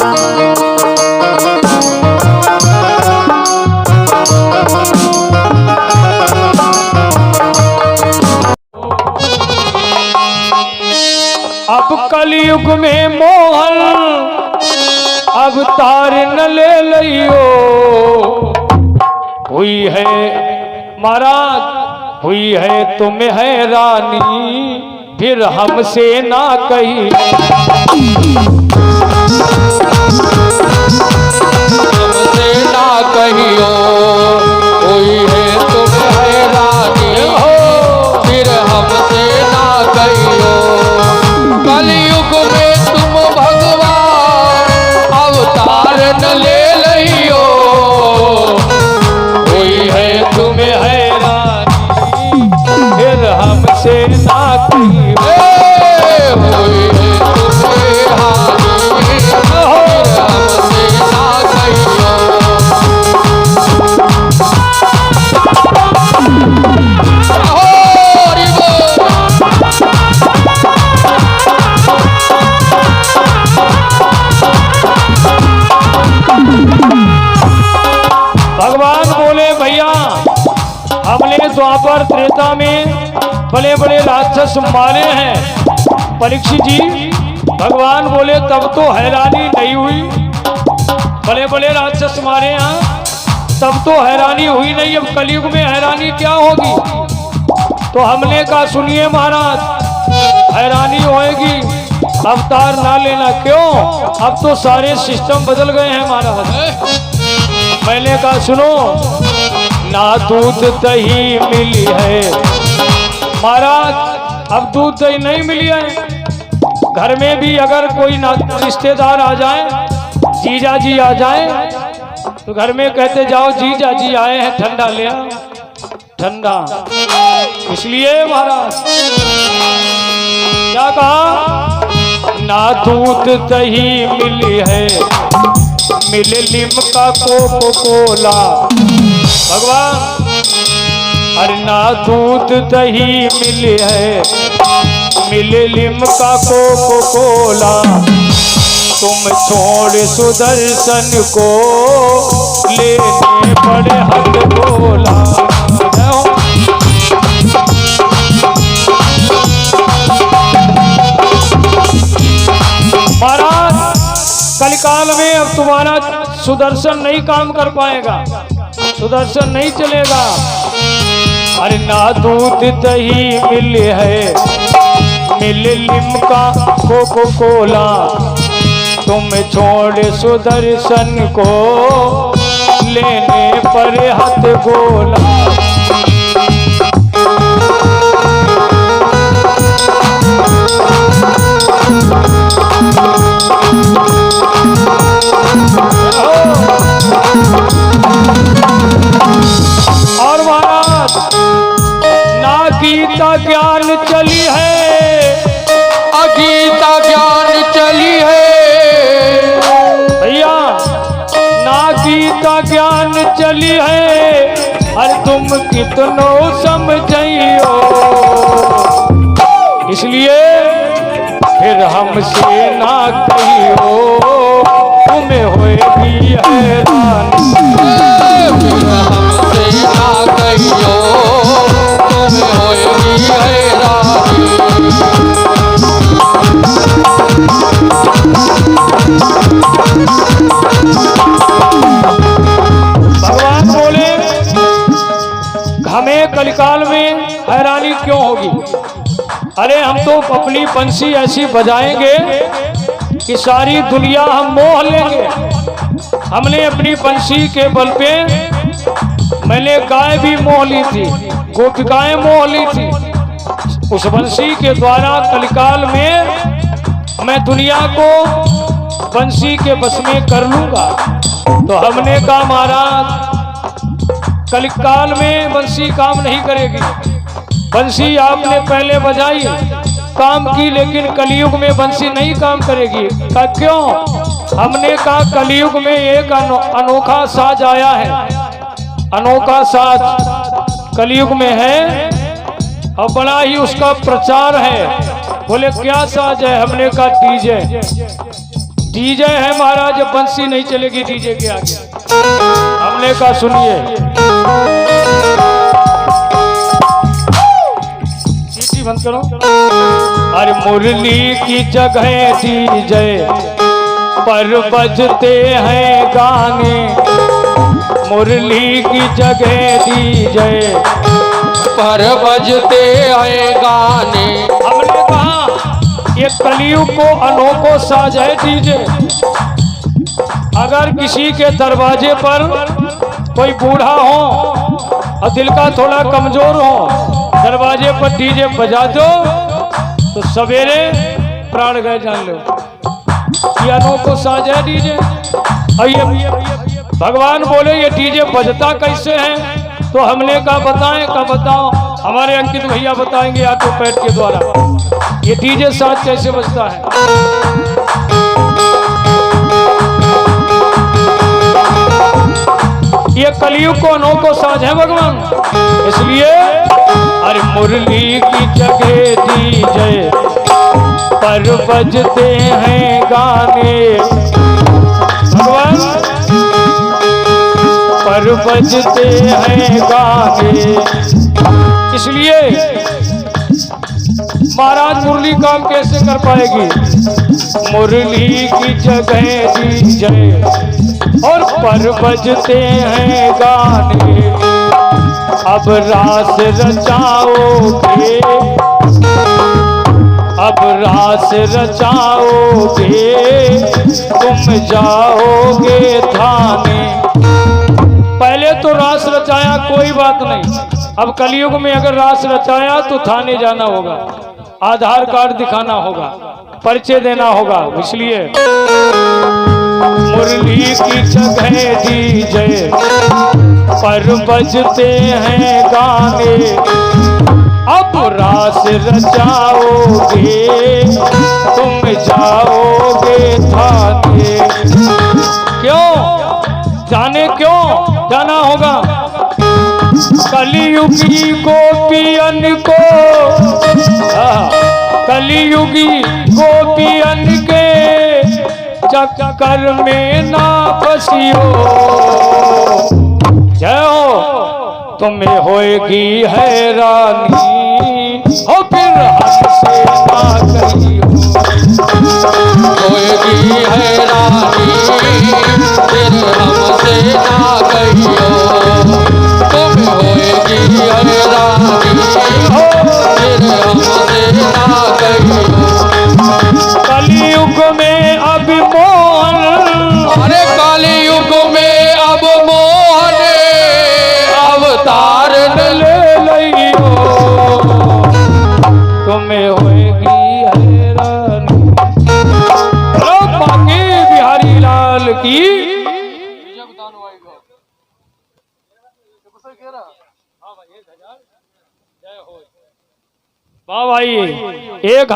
अब कलयुग में मोहन अवतार न ले लियो। हुई है महाराज हुई है तुम हैरानी, फिर हमसे ना कही हमसे ना कहियो। हुई है तुम हैरानी फिर हमसे ना कहियो। कलयुग में तुम भगवान अवतार न ले लियो। हुई है तुम्हें हैरानी फिर हमसे ना कहियो। हुई है तुम्हें हानि फिर हमसे ना कहियो। भगवान बोले भैया हमने द्वापर त्रेता में बड़े बड़े राक्षस मारे हैं। परीक्षित जी भगवान बोले तब तो हैरानी नहीं हुई। बड़े बड़े राक्षस मारे हैं तब तो हैरानी हुई नहीं, अब कलयुग में हैरानी क्या होगी। तो हमने कहा सुनिए महाराज हैरानी होएगी, अवतार ना लेना। क्यों? अब तो सारे सिस्टम बदल गए हैं महाराज। मैंने कहा सुनो ना दूध दही मिली है महाराज, अब दूध दही नहीं मिली है। घर में भी अगर कोई रिश्तेदार आ जाए, जीजा जी आ जाए तो घर में कहते जाओ जीजा जी आए हैं ठंडा ले आओ, ठंडा। इसलिए महाराज क्या कहा ना दूध दही मिली है, मिले लिमका कोको कोला। भगवान अरे ना दूध दही मिले है, मिले लिमका कोको कोला। तुम छोड़ सुदर्शन को लेने पड़े हाथ बोला। महाराज कलिकाल में अब तुम्हारा सुदर्शन नहीं काम कर पाएगा, सुदर्शन नहीं चलेगा। अरे ना दूध दही मिले है, मिले लिमका कोको कोला। तुम छोड़ सुदर्शन को लेने पर हाथ गोला। और महाराज ना गीता ज्ञान चली है, अगीता ज्ञान चली है। भैया ना गीता ज्ञान चली है, अरे तुम कितनो समझियो। इसलिए फिर हमसे ना कहियो तुम्हें होएगी हैरानी। फिर हमसे ना कहियो तुम्हें होएगी हैरानी। भगवान बोले हमें कलिकाल में हैरानी क्यों होगी। अरे हम तो अपनी बंसी ऐसी बजाएंगे कि सारी दुनिया हम मोह लेंगे। हमने अपनी बंसी के बल पे मैंने गाय भी मोह ली थी, गोपिकाएं मोह ली थी। उस बंसी के द्वारा कलिकाल में मैं दुनिया को बंसी के बस में कर लूंगा। तो हमने कहा महाराज कलिकाल में बंसी काम नहीं करेगी। बंसी आपने पहले बजाई काम की, लेकिन कलयुग में बंसी नहीं काम करेगी। कहा क्यों? हमने कहा कलयुग में एक अनोखा साज आया है, अनोखा साज कलयुग में है और बड़ा ही उसका प्रचार है। बोले क्या साज है? हमने कहा डीजे। डीजे है महाराज, बंसी नहीं चलेगी डीजे के आगे। हमने कहा सुनिए, सीटी बंद करो। अरे मुरली की जगह डीजे पर बजते हैं गाने, मुरली की जगह डीजे पर बजते हैं गाने। हमने कहा ये कलयुग को अनोखो साज है डीजे। अगर किसी के दरवाजे पर कोई बूढ़ा हो और दिल का थोड़ा कमजोर हो, दरवाजे पर डीजे बजा दो तो सवेरे प्राण गए जान लो। ये अनोखो साज है डीजे। आइए भगवान बोले ये डीजे बजता कैसे है, तो हमने कहा बताएं, कहा बताओ। हमारे अंकित भैया बताएंगे ऑटो पैड के द्वारा ये डीजे साज कैसे बजता है। ये कलयुग को अनोखो साज है भगवान, इसलिए अरे मुरली की जगह डीजे पर बजते हैं गाने, भगवान पर बजते हैं गाने। इसलिए महाराज मुरली काम कैसे कर पाएगी। मुरली की जगह डीजे और पर बजते हैं गाने। अब रास रचाओगे, अब रास रचाओगे, तुम जाओगे थाने। पहले तो रास रचाया कोई बात नहीं, अब कलयुग में अगर रास रचाया तो थाने जाना होगा, आधार कार्ड दिखाना होगा, परिचय देना होगा। इसलिए मुरली की जगह डीजे पर बजते हैं गाने। अब रास रचाओगे, तुम जाओगे थाने। क्यों जाने, क्यों जाना होगा। कलियुगी गोपियन को, कलियुगी गोपियन के चक्कर में ना फंसियो। जय हो तुम्हें होएगी हैरानी, हो फिर हमसे ना कहियो। होएगी हैरानी फिर हमसे ना कहियो। तुम होएगी हैरानी फिर हमसे ना कहियो। कलयुग में अब मोहन, अरे कलयुग में अब मोहन अवतार ले लियो। तुम्हें होएगी हैरानी। बाकी बिहारी लाल की वाह भाई 1000